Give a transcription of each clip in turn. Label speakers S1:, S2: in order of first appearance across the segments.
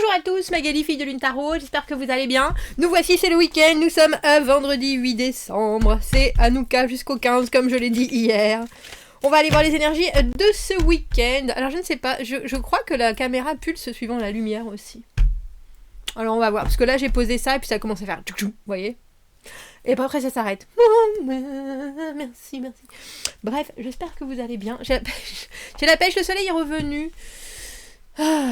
S1: Bonjour à tous, Magali, fille de Lune Tarot, j'espère que vous allez bien. Nous voici, c'est le week-end, nous sommes vendredi 8 décembre. C'est Hanouka jusqu'au 15, comme je l'ai dit hier. On va aller voir les énergies de ce week-end. Alors je ne sais pas, je crois que la caméra pulse suivant la lumière aussi. Alors on va voir, parce que là j'ai posé ça et puis ça commence à faire tchouk tchouk, vous voyez. Et après ça s'arrête. Merci. Bref, j'espère que vous allez bien. J'ai la pêche, le soleil est revenu.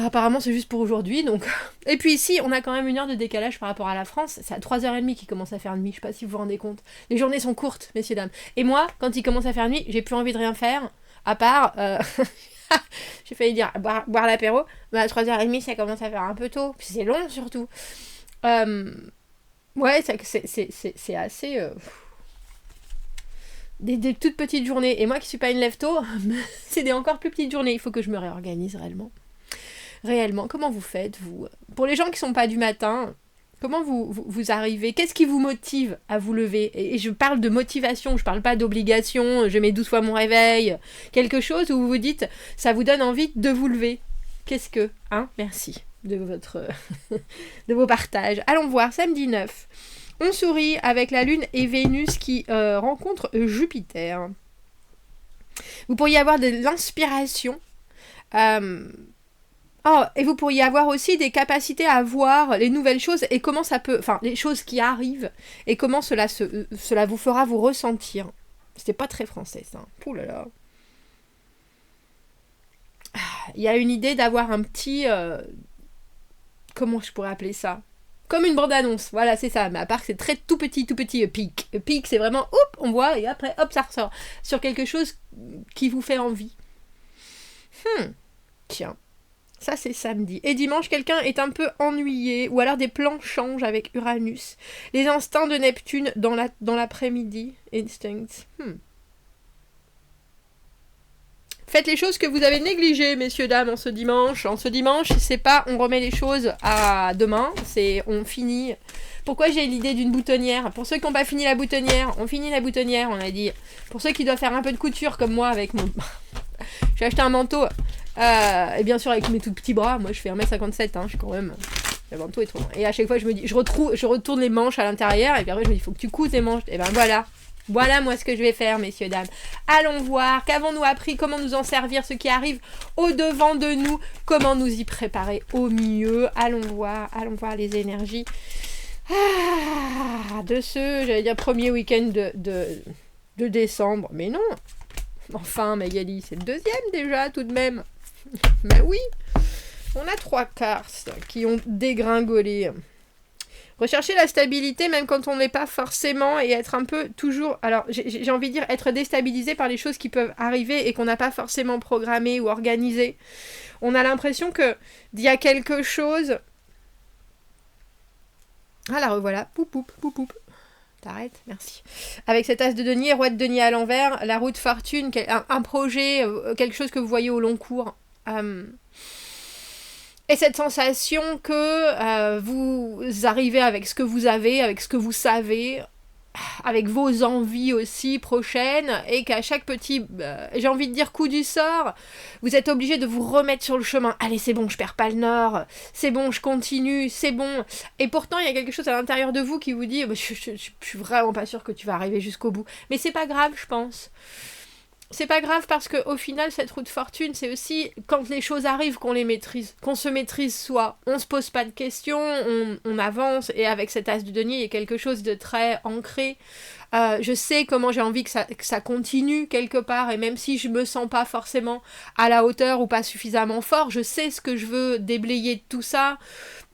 S1: Apparemment c'est juste pour aujourd'hui donc. Et puis ici on a quand même une heure de décalage par rapport à la France. C'est à 3h30 qu'il commence à faire nuit. Je sais pas si vous vous rendez compte. Les journées sont courtes, messieurs dames. Et moi, quand il commence à faire nuit, j'ai plus envie de rien faire. À part j'ai failli dire boire l'apéro. Mais à 3h30 ça commence à faire un peu tôt. Puis c'est long surtout. Ouais, c'est assez. Des toutes petites journées. Et moi qui suis pas une lève-tôt, c'est des encore plus petites journées. Il faut que je me réorganise réellement. Comment vous faites, vous? Pour les gens qui sont pas du matin, comment vous arrivez? Qu'est-ce qui vous motive à vous lever? Et je parle de motivation, je parle pas d'obligation, je mets 12 fois mon réveil. Quelque chose où vous vous dites, ça vous donne envie de vous lever. Qu'est-ce que? Merci de vos partages. Allons voir, samedi 9. On sourit avec la Lune et Vénus qui rencontrent Jupiter. Vous pourriez avoir de l'inspiration. Et vous pourriez avoir aussi des capacités à voir les nouvelles choses et comment ça peut... Enfin, les choses qui arrivent et comment cela vous fera vous ressentir. C'était pas très français, ça. Ouh là là. Il y a une idée d'avoir un petit... comment je pourrais appeler ça? Comme une bande-annonce, voilà, c'est ça. Mais à part que c'est très tout petit pic. Pic, c'est vraiment, hop, on voit, et après, hop, ça ressort. Sur quelque chose qui vous fait envie. Tiens, ça c'est samedi. Et dimanche, quelqu'un est un peu ennuyé, ou alors des plans changent avec Uranus. Les instincts de Neptune dans l'après-midi. Instincts. Faites les choses que vous avez négligées, messieurs, dames, en ce dimanche. En ce dimanche, c'est pas on remet les choses à demain, c'est on finit. Pourquoi j'ai l'idée d'une boutonnière? Pour ceux qui n'ont pas fini la boutonnière, on finit la boutonnière, on a dit. Pour ceux qui doivent faire un peu de couture comme moi avec mon... J'ai acheté un manteau, et bien sûr avec mes tout petits bras, moi je fais 1m57, je suis quand même... Le manteau est trop long. Et à chaque fois je me dis, je retourne les manches à l'intérieur, et puis après je me dis, il faut que tu couses les manches. Et ben voilà. Voilà moi ce que je vais faire, messieurs, dames. Allons voir, qu'avons-nous appris, comment nous en servir, ce qui arrive au-devant de nous, comment nous y préparer au mieux. Allons voir les énergies. De j'allais dire, premier week-end de décembre. Mais non. Enfin, Magali, c'est le deuxième déjà, tout de même. Mais oui. On a 3 cartes qui ont dégringolé. Rechercher la stabilité même quand on n'est pas forcément et être un peu toujours... Alors, j'ai envie de dire être déstabilisé par les choses qui peuvent arriver et qu'on n'a pas forcément programmé ou organisé. On a l'impression qu'il y a quelque chose... Ah, la revoilà. Poup. T'arrêtes, merci. Avec cet as de denier, roi de denier à l'envers, la roue de fortune, un projet, quelque chose que vous voyez au long cours. Et cette sensation que vous arrivez avec ce que vous avez, avec ce que vous savez, avec vos envies aussi prochaines, et qu'à chaque petit, j'ai envie de dire coup du sort, vous êtes obligé de vous remettre sur le chemin. Allez, c'est bon, je perds pas le nord, c'est bon, je continue, c'est bon. Et pourtant, il y a quelque chose à l'intérieur de vous qui vous dit, je suis vraiment pas sûre que tu vas arriver jusqu'au bout. Mais c'est pas grave, je pense. C'est pas grave parce que au final cette roue de fortune c'est aussi quand les choses arrivent qu'on les maîtrise, qu'on se maîtrise soi, on se pose pas de questions, on avance et avec cet as de denier il y a quelque chose de très ancré. Je sais comment j'ai envie que ça continue quelque part et même si je me sens pas forcément à la hauteur ou pas suffisamment fort, je sais ce que je veux déblayer de tout ça.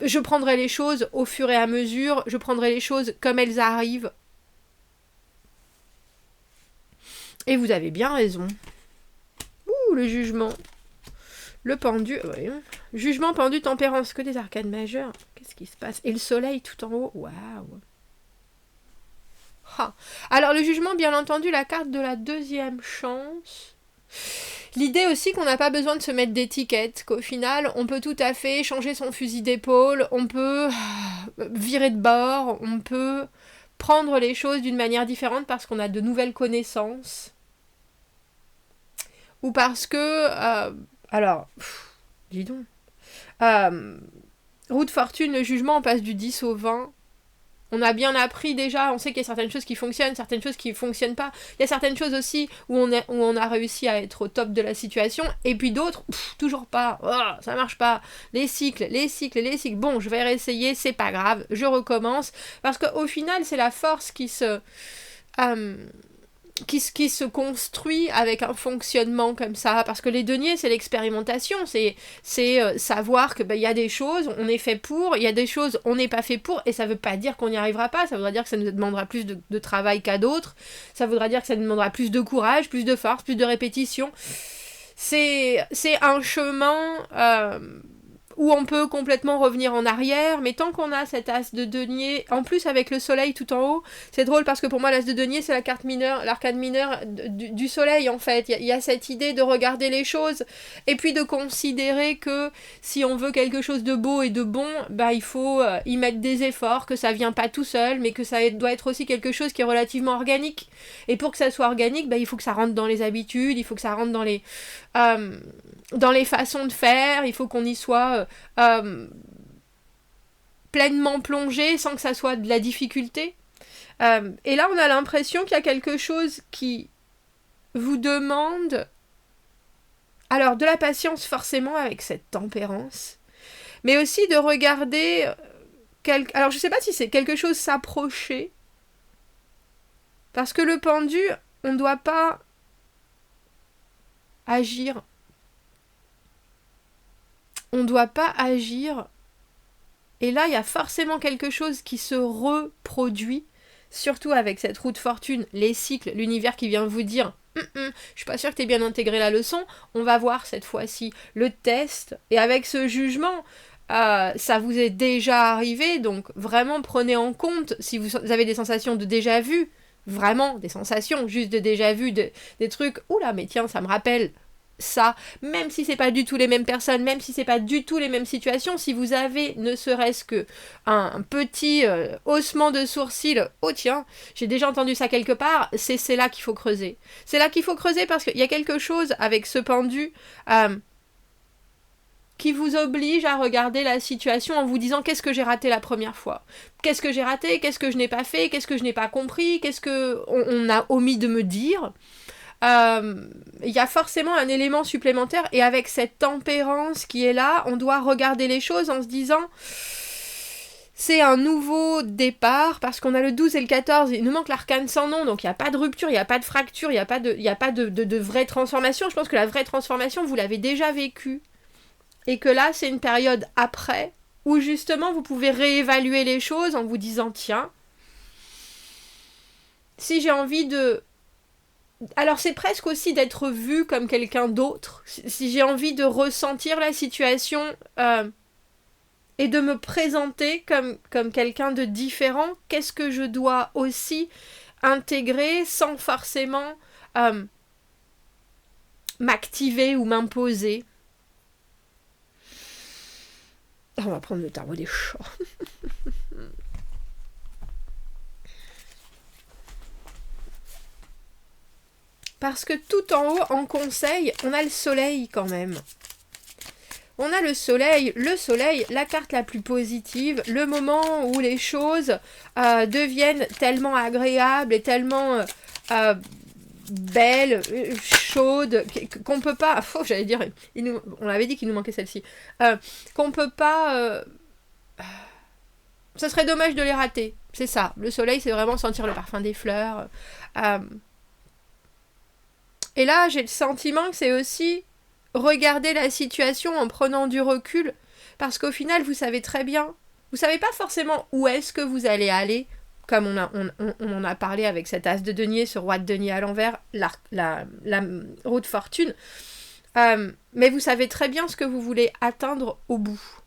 S1: Je prendrai les choses au fur et à mesure, je prendrai les choses comme elles arrivent. Et vous avez bien raison. Le jugement. Le pendu. Oui. Jugement, pendu, tempérance. Que des arcanes majeures. Qu'est-ce qui se passe? Et le soleil tout en haut. Waouh. Alors le jugement, bien entendu, la carte de la deuxième chance. L'idée aussi qu'on n'a pas besoin de se mettre d'étiquette. Qu'au final, on peut tout à fait changer son fusil d'épaule. On peut virer de bord. On peut prendre les choses d'une manière différente parce qu'on a de nouvelles connaissances. Ou parce que... dis donc. roue de fortune, le jugement, on passe du 10 au 20. On a bien appris déjà, on sait qu'il y a certaines choses qui fonctionnent, certaines choses qui ne fonctionnent pas. Il y a certaines choses aussi où on a réussi à être au top de la situation, et puis d'autres, toujours pas, oh, ça marche pas. Les cycles. Bon, je vais réessayer, c'est pas grave, je recommence. Parce qu'au final, c'est la force qui se construit avec un fonctionnement comme ça, parce que les deniers, c'est l'expérimentation, c'est savoir que y a des choses, on est fait pour, il y a des choses, on n'est pas fait pour, et ça veut pas dire qu'on n'y arrivera pas, ça voudra dire que ça nous demandera plus de travail qu'à d'autres, ça voudra dire que ça nous demandera plus de courage, plus de force, plus de répétition. C'est un chemin où on peut complètement revenir en arrière, mais tant qu'on a cet as de denier, en plus avec le soleil tout en haut, c'est drôle parce que pour moi l'as de denier c'est la carte mineure, l'arcane mineure du soleil en fait, il y a cette idée de regarder les choses, et puis de considérer que si on veut quelque chose de beau et de bon, il faut y mettre des efforts, que ça vient pas tout seul, mais que ça doit être aussi quelque chose qui est relativement organique, et pour que ça soit organique, il faut que ça rentre dans les habitudes, il faut que ça rentre dans les façons de faire, il faut qu'on y soit pleinement plongé sans que ça soit de la difficulté. Et là, on a l'impression qu'il y a quelque chose qui vous demande, alors de la patience forcément avec cette tempérance, mais aussi de regarder, alors je sais pas si c'est quelque chose s'approcher, parce que le pendu, on ne doit pas agir. On ne doit pas agir. Et là, il y a forcément quelque chose qui se reproduit, surtout avec cette roue de fortune, les cycles, l'univers qui vient vous dire je suis pas sûre que tu aies bien intégré la leçon, on va voir cette fois-ci le test. Et avec ce jugement, ça vous est déjà arrivé, donc vraiment prenez en compte si vous avez des sensations de déjà vu, vraiment des sensations juste de déjà vu, des trucs, oula mais tiens ça me rappelle ça, même si c'est pas du tout les mêmes personnes, même si c'est pas du tout les mêmes situations, si vous avez ne serait-ce que un petit haussement de sourcil, oh tiens, j'ai déjà entendu ça quelque part, c'est là qu'il faut creuser. C'est là qu'il faut creuser parce qu'il y a quelque chose avec ce pendu qui vous oblige à regarder la situation en vous disant qu'est-ce que j'ai raté la première fois, qu'est-ce que j'ai raté, qu'est-ce que je n'ai pas fait, qu'est-ce que je n'ai pas compris, qu'est-ce que on a omis de me dire. Il y a forcément un élément supplémentaire, et avec cette tempérance qui est là, on doit regarder les choses en se disant c'est un nouveau départ, parce qu'on a le 12 et le 14, il nous manque l'arcane sans nom, donc il n'y a pas de rupture, il n'y a pas de fracture, il n'y a pas de vraie transformation. Je pense que la vraie transformation, vous l'avez déjà vécue, et que là, c'est une période après, où justement, vous pouvez réévaluer les choses en vous disant, tiens, si j'ai envie de... Alors c'est presque aussi d'être vu comme quelqu'un d'autre, si j'ai envie de ressentir la situation et de me présenter comme quelqu'un de différent, qu'est-ce que je dois aussi intégrer sans forcément m'activer ou m'imposer. On va prendre le tarot des chats. Parce que tout en haut, en conseil, on a le soleil quand même. On a le soleil, la carte la plus positive, le moment où les choses deviennent tellement agréables et tellement belles, chaudes, qu'on peut pas... Oh, j'allais dire, on avait dit qu'il nous manquait celle-ci. Qu'on peut pas... ça serait dommage de les rater. C'est ça. Le soleil, c'est vraiment sentir le parfum des fleurs. Et là, j'ai le sentiment que c'est aussi regarder la situation en prenant du recul, parce qu'au final, vous savez très bien, vous savez pas forcément où est-ce que vous allez aller, comme on en a parlé avec cet as de denier, ce roi de denier à l'envers, la roue de fortune, mais vous savez très bien ce que vous voulez atteindre au bout.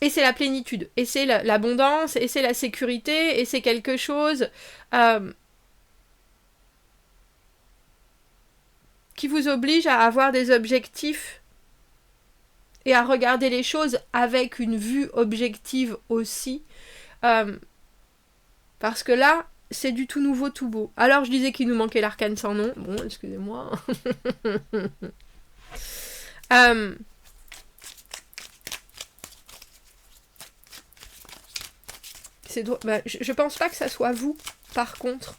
S1: Et c'est la plénitude, et c'est l'abondance, et c'est la sécurité, et c'est quelque chose... qui vous oblige à avoir des objectifs et à regarder les choses avec une vue objective aussi. Parce que là, c'est du tout nouveau, tout beau. Alors, je disais qu'il nous manquait l'arcane sans nom. Bon, excusez-moi. C'est drôle. Bah, je pense pas que ça soit vous, par contre.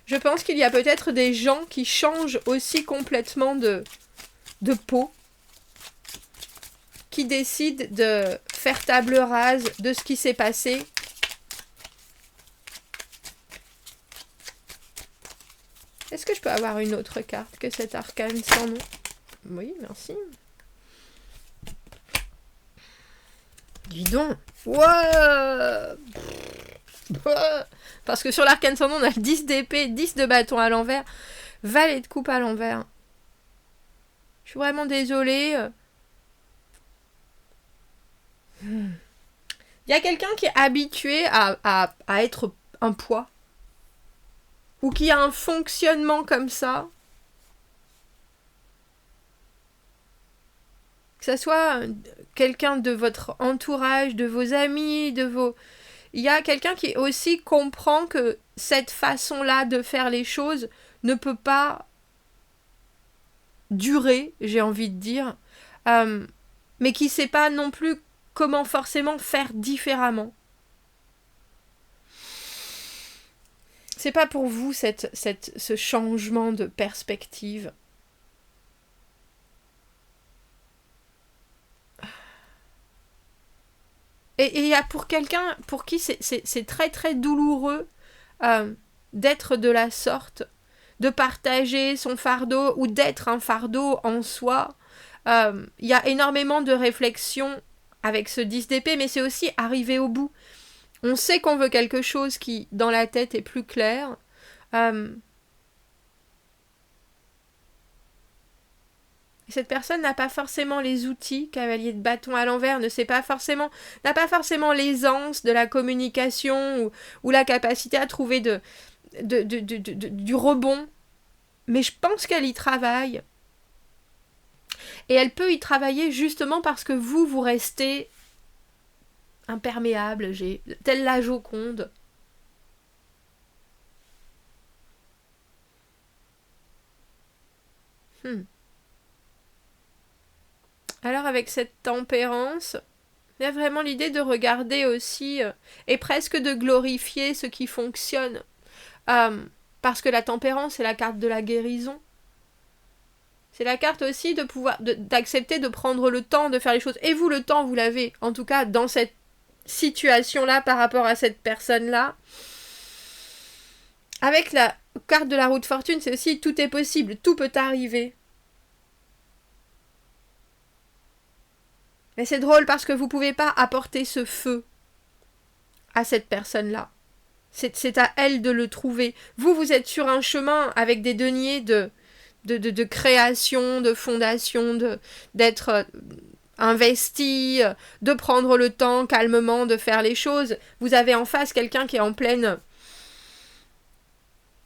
S1: Je pense qu'il y a peut-être des gens qui changent aussi complètement de peau, qui décident de faire table rase de ce qui s'est passé. Est-ce que je peux avoir une autre carte que cet arcane sans nom? Oui, merci. Dis donc. Ouais. Parce que sur l'arcane sans nom, on a 10 d'épée, 10 de bâton à l'envers, valet de coupe à l'envers. Je suis vraiment désolée. Il y a quelqu'un qui est habitué à être un poids. Ou qui a un fonctionnement comme ça. Que ça soit quelqu'un de votre entourage, de vos amis, de vos... Il y a quelqu'un qui aussi comprend que cette façon-là de faire les choses ne peut pas durer, j'ai envie de dire, mais qui ne sait pas non plus comment forcément faire différemment. C'est pas pour vous ce changement de perspective. Et il y a pour quelqu'un pour qui c'est très très douloureux d'être de la sorte, de partager son fardeau ou d'être un fardeau en soi. Il y a énormément de réflexions avec ce 10 d'épée, mais c'est aussi arriver au bout. On sait qu'on veut quelque chose qui, dans la tête, est plus clair. Cette personne n'a pas forcément les outils, cavalier de bâton à l'envers, n'a pas forcément l'aisance de la communication ou la capacité à trouver du rebond. Mais je pense qu'elle y travaille. Et elle peut y travailler justement parce que vous restez imperméable, telle la Joconde. Alors avec cette tempérance, il y a vraiment l'idée de regarder aussi et presque de glorifier ce qui fonctionne. Parce que la tempérance, c'est la carte de la guérison. C'est la carte aussi de pouvoir d'accepter de prendre le temps de faire les choses. Et vous, le temps, vous l'avez. En tout cas, dans cette situation-là, par rapport à cette personne-là. Avec la carte de la roue de fortune, c'est aussi tout est possible. Tout peut arriver. Mais c'est drôle parce que vous ne pouvez pas apporter ce feu à cette personne-là. C'est à elle de le trouver. Vous êtes sur un chemin avec des deniers de création, de fondation, d'être investi, de prendre le temps calmement de faire les choses. Vous avez en face quelqu'un qui est en pleine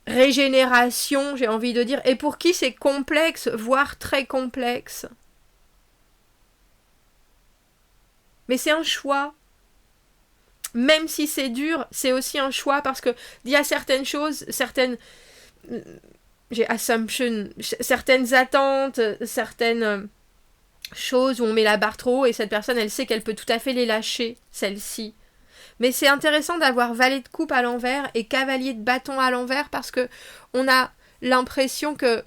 S1: régénération, j'ai envie de dire, et pour qui c'est complexe, voire très complexe. Mais c'est un choix. Même si c'est dur, c'est aussi un choix parce que il y a certaines choses, certaines attentes, certaines choses où on met la barre trop haut et cette personne, elle sait qu'elle peut tout à fait les lâcher, celle-ci. Mais c'est intéressant d'avoir valet de coupe à l'envers et cavalier de bâton à l'envers parce que on a l'impression que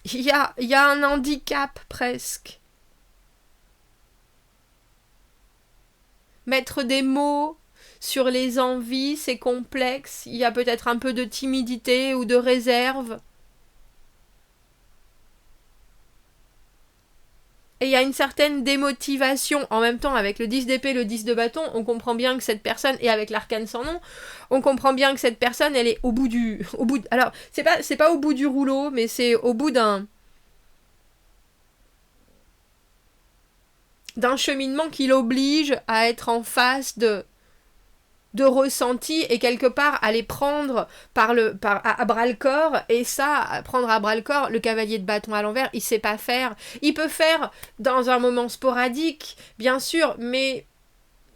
S1: il y a un handicap presque. Mettre des mots sur les envies, c'est complexe. Il y a peut-être un peu de timidité ou de réserve. Et il y a une certaine démotivation. En même temps, avec le 10 d'épée, le 10 de bâton, on comprend bien que cette personne, et avec l'arcane sans nom, on comprend bien que cette personne, elle est alors, c'est pas au bout du rouleau, mais c'est au bout d'un cheminement qui l'oblige à être en face de ressentis et quelque part à les prendre à bras-le-corps. Et ça, prendre à bras-le-corps, le cavalier de bâton à l'envers, il sait pas faire. Il peut faire dans un moment sporadique, bien sûr, mais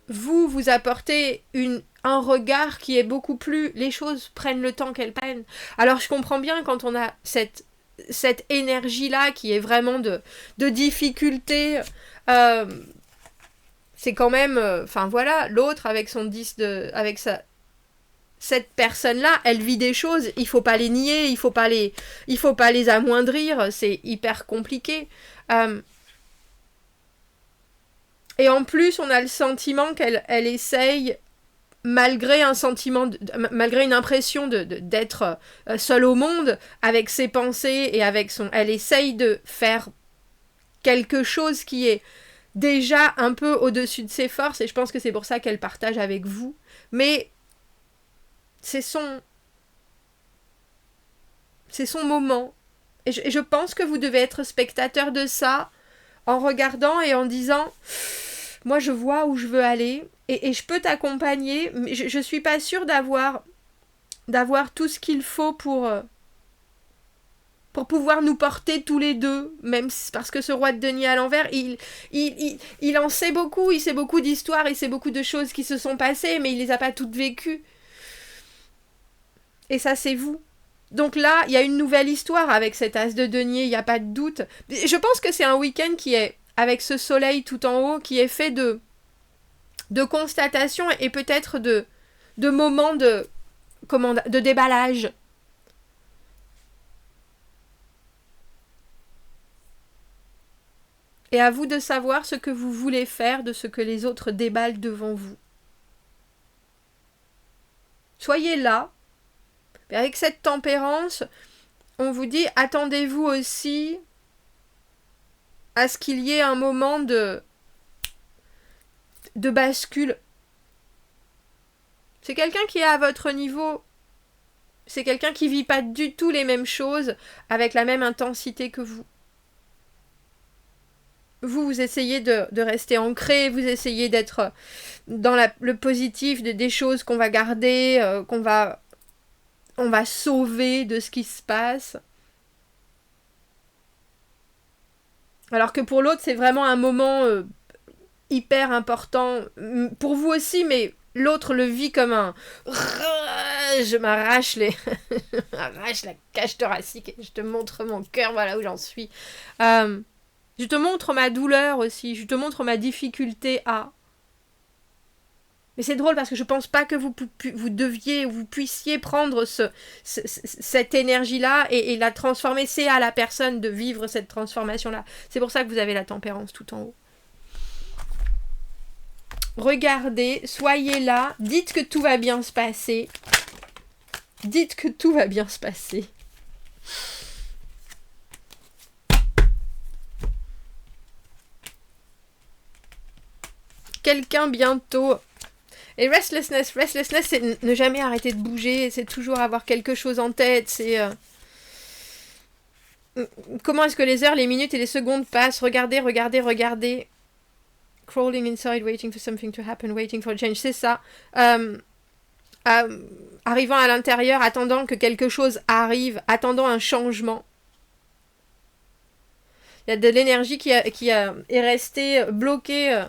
S1: vous apportez un regard qui est beaucoup plus... Les choses prennent le temps qu'elles prennent. Alors je comprends bien quand on a cette énergie-là qui est vraiment de difficulté... c'est quand même... Enfin voilà, l'autre avec son 10 de... avec cette personne-là, elle vit des choses, il faut pas les nier, il faut pas les amoindrir, c'est hyper compliqué. Et en plus, on a le sentiment qu'elle essaye, malgré un sentiment, malgré une impression d'être seule au monde, avec ses pensées et avec son... Elle essaye de faire quelque chose qui est déjà un peu au-dessus de ses forces, et je pense que c'est pour ça qu'elle partage avec vous. Mais c'est son moment. Et je pense que vous devez être spectateur de ça, en regardant et en disant, moi je vois où je veux aller, et je peux t'accompagner, mais je suis pas sûre d'avoir tout ce qu'il faut pour pouvoir nous porter tous les deux, même parce que ce roi de denier à l'envers, il en sait beaucoup, il sait beaucoup d'histoires, il sait beaucoup de choses qui se sont passées, mais il les a pas toutes vécues. Et ça, c'est vous. Donc là, il y a une nouvelle histoire avec cet as de denier, il n'y a pas de doute. Je pense que c'est un week-end qui est, avec ce soleil tout en haut, qui est fait de constatation et peut-être de moments de déballage. Et à vous de savoir ce que vous voulez faire de ce que les autres déballent devant vous. Soyez là. Et avec cette tempérance, on vous dit, attendez-vous aussi à ce qu'il y ait un moment de bascule. C'est quelqu'un qui est à votre niveau. C'est quelqu'un qui vit pas du tout les mêmes choses avec la même intensité que vous. Vous essayez de rester ancré, vous essayez d'être dans le positif des choses qu'on va garder, on va sauver de ce qui se passe. Alors que pour l'autre, c'est vraiment un moment hyper important. Pour vous aussi, mais l'autre le vit comme un... Je m'arrache m'arrache la cage thoracique et je te montre mon cœur, voilà où j'en suis. Je te montre ma douleur aussi, je te montre ma difficulté à... Mais c'est drôle parce que je pense pas que vous puissiez prendre cette énergie-là et la transformer. C'est à la personne de vivre cette transformation-là. C'est pour ça que vous avez la tempérance tout en haut. Regardez, soyez là, dites que tout va bien se passer. Dites que tout va bien se passer. Quelqu'un bientôt... Et restlessness, c'est ne jamais arrêter de bouger, c'est toujours avoir quelque chose en tête, c'est... Comment est-ce que les heures, les minutes et les secondes passent? Regardez. Crawling inside, waiting for something to happen, waiting for a change, c'est ça. Arrivant à l'intérieur, attendant que quelque chose arrive, attendant un changement. Il y a de l'énergie qui est restée bloquée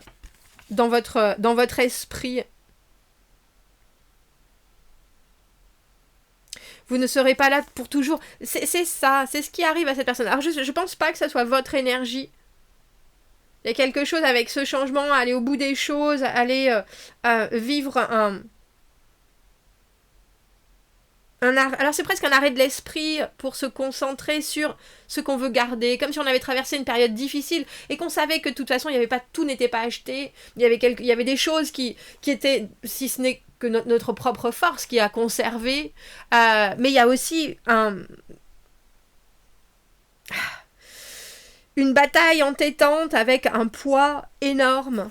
S1: dans votre esprit. Vous ne serez pas là pour toujours. C'est ça, c'est ce qui arrive à cette personne. Alors je pense pas que ça soit votre énergie. Il y a quelque chose avec ce changement, aller au bout des choses, aller vivre alors c'est presque un arrêt de l'esprit pour se concentrer sur ce qu'on veut garder, comme si on avait traversé une période difficile et qu'on savait que de toute façon tout n'était pas acheté, il y avait des choses qui étaient, si ce n'est que notre propre force qui a conservé, mais il y a aussi une bataille entêtante avec un poids énorme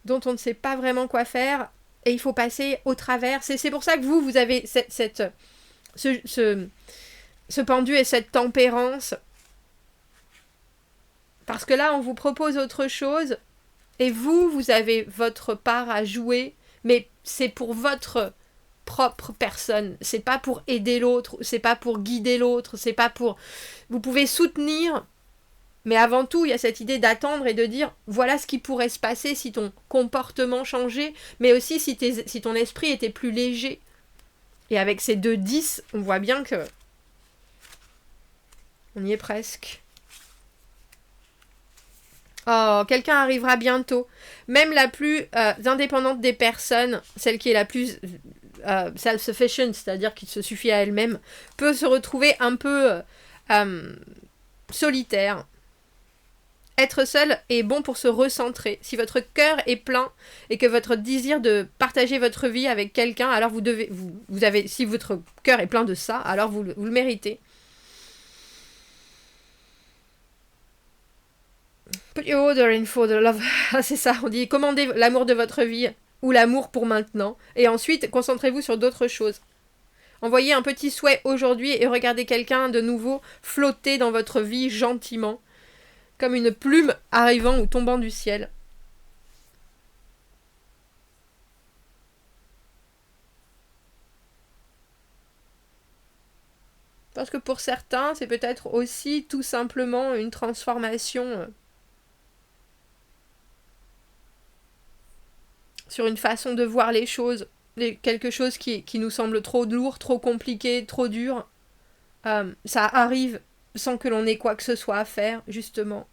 S1: dont on ne sait pas vraiment quoi faire et il faut passer au travers. C'est pour ça que vous avez ce pendu et cette tempérance, parce que là on vous propose autre chose et vous avez votre part à jouer, mais c'est pour votre propre personne, c'est pas pour aider l'autre, c'est pas pour guider l'autre, c'est pas pour... Vous pouvez soutenir, mais avant tout, il y a cette idée d'attendre et de dire, voilà ce qui pourrait se passer si ton comportement changeait, mais aussi si ton esprit était plus léger. Et avec ces 2-10, on voit bien que on y est presque. Oh, quelqu'un arrivera bientôt. Même la plus indépendante des personnes, celle qui est la plus self-sufficient, c'est-à-dire qui se suffit à elle-même, peut se retrouver un peu solitaire. Être seul est bon pour se recentrer. Si votre cœur est plein et que votre désir de partager votre vie avec quelqu'un, alors vous avez, si votre cœur est plein de ça, alors vous le méritez. Put your order in for the love. Ah, c'est ça, on dit commandez l'amour de votre vie ou l'amour pour maintenant. Et ensuite, concentrez-vous sur d'autres choses. Envoyez un petit souhait aujourd'hui et regardez quelqu'un de nouveau flotter dans votre vie gentiment, comme une plume arrivant ou tombant du ciel. Parce que pour certains, c'est peut-être aussi tout simplement une transformation sur une façon de voir les choses. Quelque chose qui nous semble trop lourd, trop compliqué, trop dur. Ça arrive sans que l'on ait quoi que ce soit à faire, justement.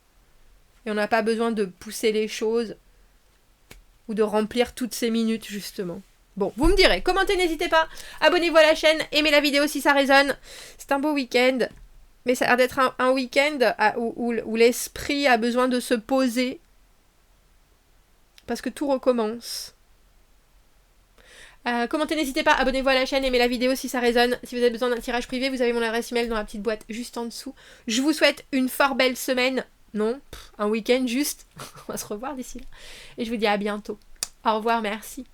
S1: Et on n'a pas besoin de pousser les choses ou de remplir toutes ces minutes, justement. Bon, vous me direz, commentez, n'hésitez pas, abonnez-vous à la chaîne, aimez la vidéo si ça résonne. C'est un beau week-end, mais ça a l'air d'être un week-end où l'esprit a besoin de se poser, parce que tout recommence. Commentez, n'hésitez pas, abonnez-vous à la chaîne, aimez la vidéo si ça résonne. Si vous avez besoin d'un tirage privé, vous avez mon adresse email dans la petite boîte juste en dessous. Je vous souhaite une fort belle semaine. Non, un week-end juste. On va se revoir d'ici là. Et je vous dis à bientôt. Au revoir, merci.